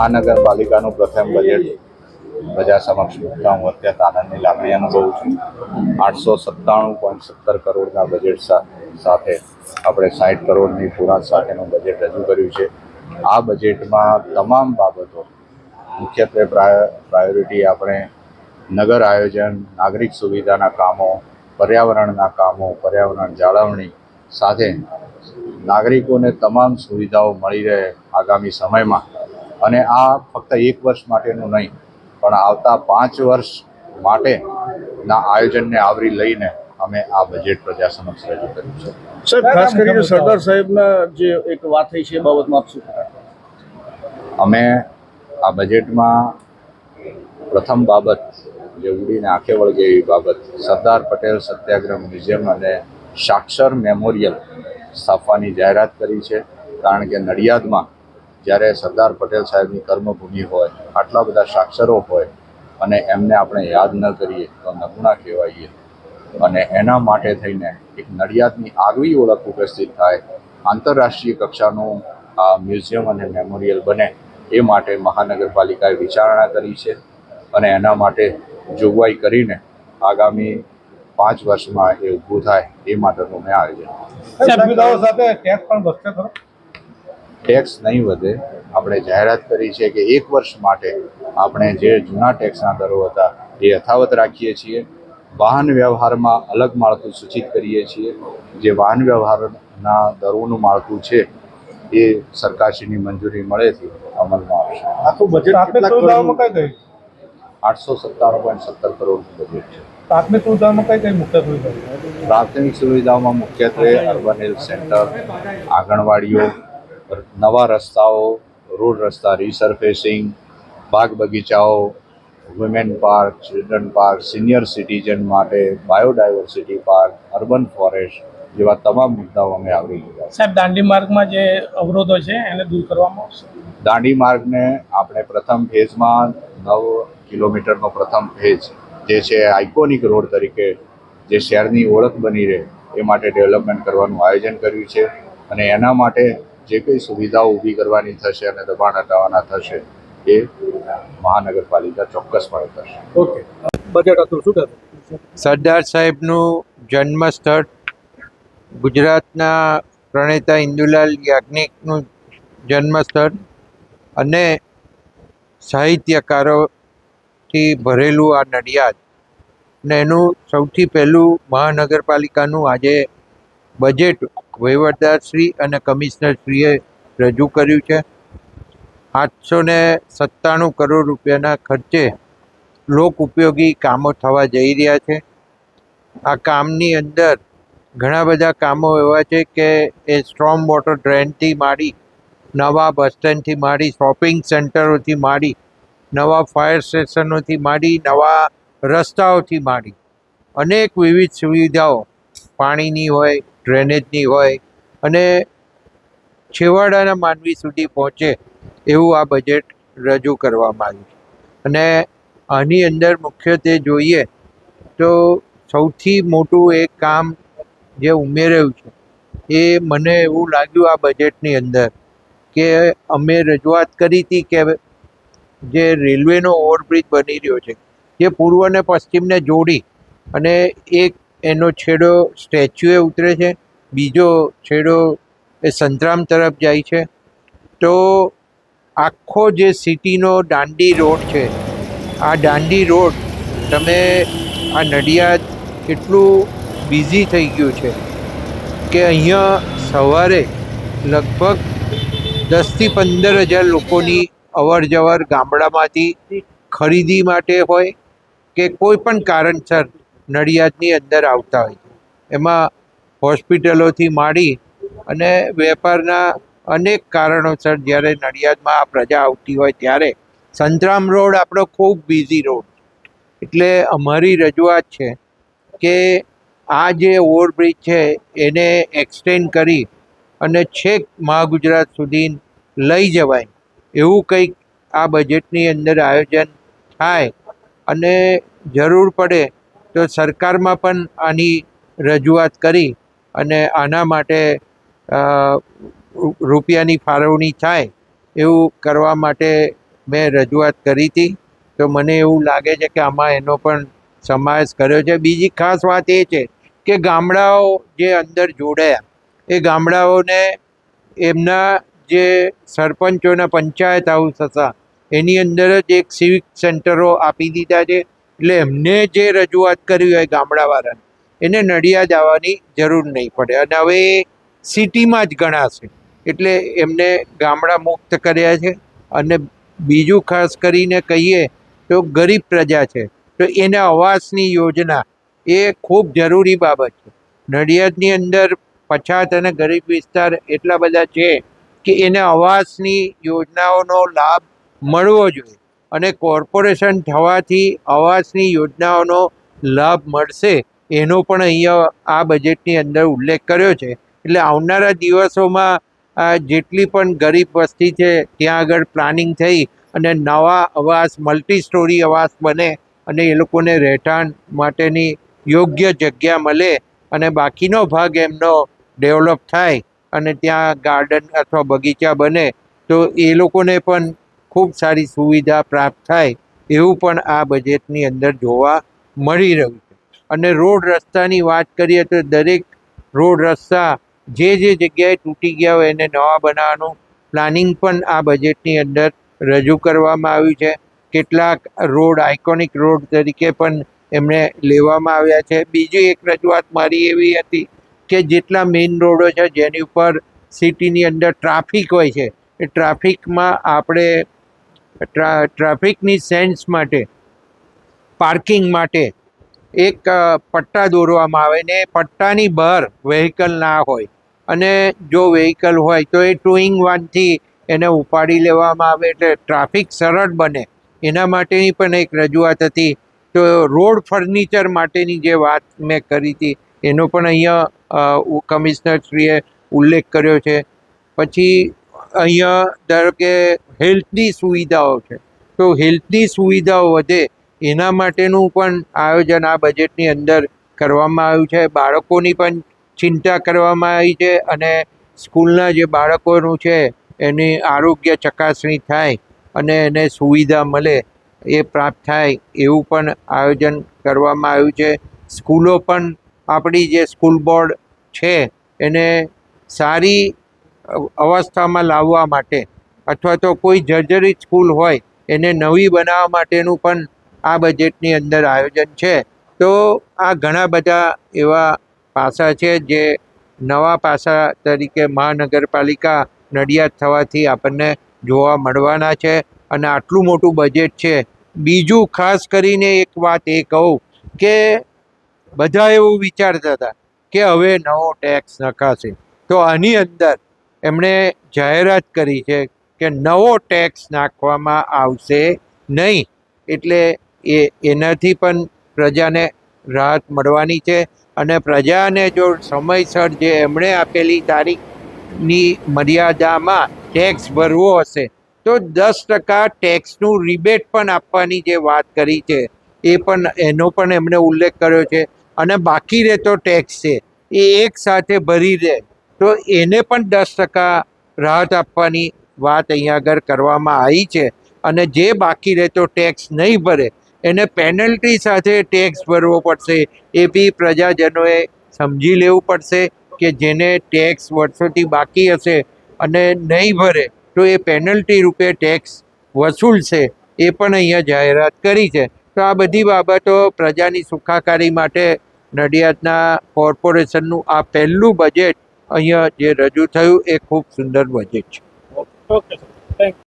મહાનગરપાલિકાનું પ્રથમ બજેટ પ્રજા સમક્ષ મૂકતા હું અત્યંત આનંદની લાગણી અનુભવું છું. 897.17 કરોડના બજેટ સાથે આપણે 60 કરોડની પુરાણ સાથેનું બજેટ રજૂ કર્યું છે. આ બજેટમાં તમામ બાબતો મુખ્યત્વે પ્રાયોરિટી આપણે નગર આયોજન, નાગરિક સુવિધાના કામો, પર્યાવરણના કામો, પર્યાવરણ જાળવણી સાથે નાગરિકોને તમામ સુવિધાઓ મળી રહે આગામી સમયમાં, અને આ ફક્ત 1 વર્ષ માટેનું નહીં પણ આવતા 5 વર્ષ માટેના આયોજનને આવરી લઈને અમે આ બજેટ પ્રજા સમક્ષ રજૂ કર્યું છે. સાહેબ, ખાસ કરીને સરદાર સાહેબના જે એક વાત થઈ છે એ બાબતમાં આપ શું કહેશો? અમે આ બજેટમાં પ્રથમ બાબત જે ઉડીને આંખે વળગે એવી બાબત સરદાર પટેલ સત્યાગ્રહ મ્યુઝિયમ અને સાક્ષર મેમોરિયલ સ્થાપવાની જાહેરાત કરી છે. કારણ કે નડિયાદમાં જ્યારે સરદાર પટેલ સાહેબની કર્મભૂમિ હોય, આટલા બધા સાક્ષરો હોય અને એમને આપણે યાદ ન કરીએ તો નમૂના કહેવાઈએ, અને એના માટે થઈને એક નડિયાદની આગવી ઓળખ ઉપસ્થિત થાય, આંતરરાષ્ટ્રીય કક્ષાનું આ મ્યુઝિયમ અને મેમોરિયલ બને એ માટે મહાનગરપાલિકાએ વિચારણા કરી છે અને એના માટે જોગવાઈ કરીને આગામી 5 વર્ષમાં એ ઊભું થાય એ માટેનું મેં આયોજન. સુવિધાઓ સાથે ટેક્સ પણ વધશે ખરો? ટેક્સ નહીં વધે. આપણે જાહેરાત કરી છે કે 1 વર્ષ માટે આપણે જે જૂના ટેક્સના દરો હતા એ યથાવત રાખીએ છીએ. વાહન વ્યવહારમાં અલગ માળખું સૂચિત કરીએ છીએ. જે વાહન વ્યવહારના દરોનું માળખું છે એ સરકારશ્રીની મંજૂરી મળેથી અમલમાં આવશે. આખું બજેટ પ્રાથમિક સુવિધાઓમાં કઈ ગઈ? 897.17 કરોડનું બજેટ છે. પ્રાથમિક સુવિધાઓમાં કઈ મુખ્ય સુવિધા? પ્રાથમિક સુવિધાઓમાં મુખ્યત્વે અર્બન હેલ્થ સેન્ટર, આંગણવાડીઓ, નવા રસ્તાઓ, રોડ રસ્તા રિસર્ફેસિંગ, બાગ બગીચાઓ, women park, children park, senior citizen માટે બાયોડાયવર્સિટી પાર્ક, અર્બન ફોરેસ્ટ જેવા તમામ મુદ્દાઓ અમે આવરી લીધા. સાહેબ, દાંડી માર્ગમાં જે અવરોધો છે એને દૂર કરવામાં આવશે? દાંડી માર્ગને આપણે પ્રથમ ફેઝમાં 9 કિલોમીટરનો પ્રથમ ફેઝ જે છે આઇકોનિક રોડ તરીકે જે શહેરની ઓળખ બની રહે એ માટે ડેવલપમેન્ટ કરવાનું આયોજન કર્યું છે, અને એના માટે જે કંઈ સુવિધાઓ ઊભી કરવાની થશે અને દબાણ હટાવવાના થશે એ મહાનગરપાલિકા ચોક્કસપણે કરશે. ઓકે, બજેટ હતું શું કહેશો? સરદાર સાહેબનું જન્મસ્થળ, ગુજરાતના પ્રણેતા ઇન્દુલાલ યાજ્ઞિકનું જન્મસ્થળ અને સાહિત્યકારોથી ભરેલું આ નડિયાદ, ને એનું સૌથી પહેલું મહાનગરપાલિકાનું આજે બજેટ વહીવટદારશ્રી અને કમિશનરશ્રીએ રજૂ કર્યું છે. 897 કરોડ રૂપિયાના ખર્ચે લોક ઉપયોગી કામો થવા જઈ રહ્યા છે. આ કામની અંદર ઘણા બધા કામો એવા છે કે એ સ્ટ્રોમ વોટર ડ્રેનથી માંડી, નવા બસ સ્ટેન્ડથી માંડી, શોપિંગ સેન્ટરોથી માંડી, નવા ફાયર સ્ટેશનોથી માંડી, નવા રસ્તાઓથી માંડી અનેક વિવિધ સુવિધાઓ પાણીની હોય, ડ્રેનેજની હોય અને છેવાડાના માનવી સુધી પહોંચે એવું આ બજેટ રજૂ કરવામાં આવ્યું છે. અને આની અંદર મુખ્યત્વે જોઈએ તો સૌથી મોટું એક કામ જે ઉમેર્યું છે એ મને એવું લાગ્યું આ બજેટની અંદર કે અમે રજૂઆત કરી હતી કે જે રેલવેનો ઓવરબ્રિજ બની રહ્યો છે જે પૂર્વ અને પશ્ચિમને જોડી, અને એક એનો છેડો સ્ટેચ્યુએ ઉતરે છે, બીજો છેડો એ સંતરામ તરફ જાય છે. તો આખો જે સિટીનો દાંડી રોડ છે, આ દાંડી રોડ તમે આ નડિયાદ એટલું બિઝી થઈ ગયું છે કે અહીંયા સવારે લગભગ 10થી 15 હજાર લોકોની અવર જવર ગામડામાંથી ખરીદી માટે હોય કે કોઈ પણ કારણસર નડિયાદની અંદર આવતા હોય છે. એમાં હોસ્પિટલોથી માંડી અને વેપારના અનેક કારણોસર જ્યારે નડિયાદમાં આ પ્રજા આવતી હોય ત્યારે સંતરામ રોડ આપણો ખૂબ બિઝી રોડ. એટલે અમારી રજૂઆત છે કે આ જે ઓવરબ્રિજ છે એને એક્સટેન્ડ કરી અને છેક મહાગુજરાત સુધી લઈ જવાય એવું કંઈક આ બજેટની અંદર આયોજન થાય, અને જરૂર પડે તો સરકારમાં પણ આની રજૂઆત કરી અને આના માટે રૂપિયાની ફાળવણી થાય એવું કરવા માટે મેં રજૂઆત કરી હતી, તો મને એવું લાગે છે કે આમાં એનો પણ સમાવેશ કર્યો છે. બીજી ખાસ વાત એ છે કે ગામડાઓ જે અંદર જોડાયા, એ ગામડાઓને એમના જે સરપંચોના પંચાયત હાઉસ હતા એની અંદર જ એક સિવિક સેન્ટરો આપી દીધા છે. એટલે એમને જે રજૂઆત કરવી હોય ગામડાવાળાને, એને નડિયાદ આવવાની જરૂર નહીં પડે. અને હવે એ સિટીમાં જ ગણાશે, એટલે એમને ગામડા મુક્ત કર્યા છે. અને બીજું ખાસ કરીને કહીએ તો ગરીબ પ્રજા છે, તો એને આવાસની યોજના એ ખૂબ જરૂરી બાબત છે. નડિયાદની અંદર પછાત અને ગરીબ વિસ્તાર એટલા બધા છે કે એને આવાસની યોજનાઓનો લાભ મળવો જોઈએ. અને કોર્પોરેશન થવાથી આવાસની યોજનાઓનો લાભ મળશે એનો પણ અહીંયા આ બજેટની અંદર ઉલ્લેખ કર્યો છે. એટલે આવનારા દિવસોમાં જેટલી પણ ગરીબ વસ્તી છે ત્યાં આગળ પ્લાનિંગ થઈ અને નવા આવાસ, મલ્ટી સ્ટોરી આવાસ બને અને એ લોકોને રહેઠાણ માટેની યોગ્ય જગ્યા મળે અને બાકીનો ભાગ એમનો ડેવલપ થાય અને ત્યાં ગાર્ડન અથવા બગીચા બને, તો એ લોકોને પણ ખૂબ સારી સુવિધા પ્રાપ્ત થાય એવું પણ આ બજેટની અંદર જોવા મળી રહ્યું છે. અને રોડ રસ્તાની વાત કરીએ તો દરેક રોડ રસ્તા જે જગ્યાએ તૂટી ગયા હોય એને નવા બનાવવાનું પ્લાનિંગ પણ આ બજેટની અંદર રજૂ કરવામાં આવ્યું છે. કેટલાક રોડ આઇકોનિક રોડ તરીકે પણ એમણે લેવામાં આવ્યા છે. બીજી એક રજૂઆત મારી એવી હતી કે જેટલા મેઇન રોડો છે જેની ઉપર સિટીની અંદર ટ્રાફિક હોય છે, એ ટ્રાફિકમાં આપણે ટ્રાફિકની સેન્સ માટે, પાર્કિંગ માટે એક પટ્ટા દોરવામાં આવે ને પટ્ટાની બહાર વ્હીકલ ના હોય. અને જો વ્હીકલ હોય તો એ ટોઈંગ વાનથી એને ઉપાડી લેવામાં આવે એટલે ટ્રાફિક સરળ બને. એના માટેની પણ એક રજૂઆત હતી. તો રોડ ફર્નિચર માટેની જે વાત મેં કરી હતી એનો પણ અહીંયા કમિશનરશ્રીએ ઉલ્લેખ કર્યો છે. પછી અહીંયા ધારો કે હેલ્થની સુવિધાઓ છે, તો હેલ્થની સુવિધાઓ વધે એના માટેનું પણ આયોજન આ બજેટની અંદર કરવામાં આવ્યું છે. બાળકોની પણ ચિંતા કરવામાં આવી છે અને સ્કૂલના જે બાળકોનું છે એની આરોગ્ય ચકાસણી થાય અને એને સુવિધા મળે, એ પ્રાપ્ત થાય એવું પણ આયોજન કરવામાં આવ્યું છે. સ્કૂલો પણ આપણી જે સ્કૂલ બોર્ડ છે એને સારી અવસ્થામાં લાવવા માટે અથવા તો કોઈ જર્જરિત સ્કૂલ હોય એને નવી બનાવવા માટેનું પણ આ બજેટની અંદર આયોજન છે. તો આ ઘણા બધા એવા પાસા છે જે નવા પાસા તરીકે મહાનગરપાલિકા નડિયાદ થવાથી આપણને જોવા મળવાના છે. અને આટલું મોટું બજેટ છે. બીજું ખાસ કરીને એક વાત એ કહું કે બધા એવું વિચારતા હતા કે હવે નવો ટેક્સ નખાશે, તો આની અંદર એમણે જાહેરાત કરી છે કે નવો ટેક્સ નાખવામાં આવશે નહીં. એટલે એનાથી પણ પ્રજાને રાહત મળવાની છે. અને પ્રજાને જો સમયસર જે એમણે આપેલી તારીખની મર્યાદામાં ટેક્સ ભરવો હશે તો 10% ટેક્સનું રિબેટ પણ આપવાની જે વાત કરી છે એ પણ એનો પણ એમણે ઉલ્લેખ કર્યો છે. અને બાકી રહેતો ટેક્સ છે એ એક સાથે ભરી દે તો એને પણ 10% રાહત આપવાની વાત અહીંયા આગળ કરવામાં આવી છે. અને જે બાકી રહેતો ટેક્સ નહીં ભરે એને પેનલ્ટી સાથે ટેક્સ ભરવો પડશે. એ બી પ્રજાજનોએ સમજી લેવું પડશે કે જેને ટેક્સ વર્ષોથી બાકી હશે અને નહીં ભરે તો એ પેનલ્ટી રૂપે ટેક્સ વસૂલશે, એ પણ અહીંયા જાહેરાત કરી છે. તો આ બધી બાબતો પ્રજાની સુખાકારી માટે નડિયાદના કોર્પોરેશનનું આ પહેલું બજેટ અહીંયા જે રજૂ થયું એ ખૂબ સુંદર બજેટ છે. Okay sir, thank you.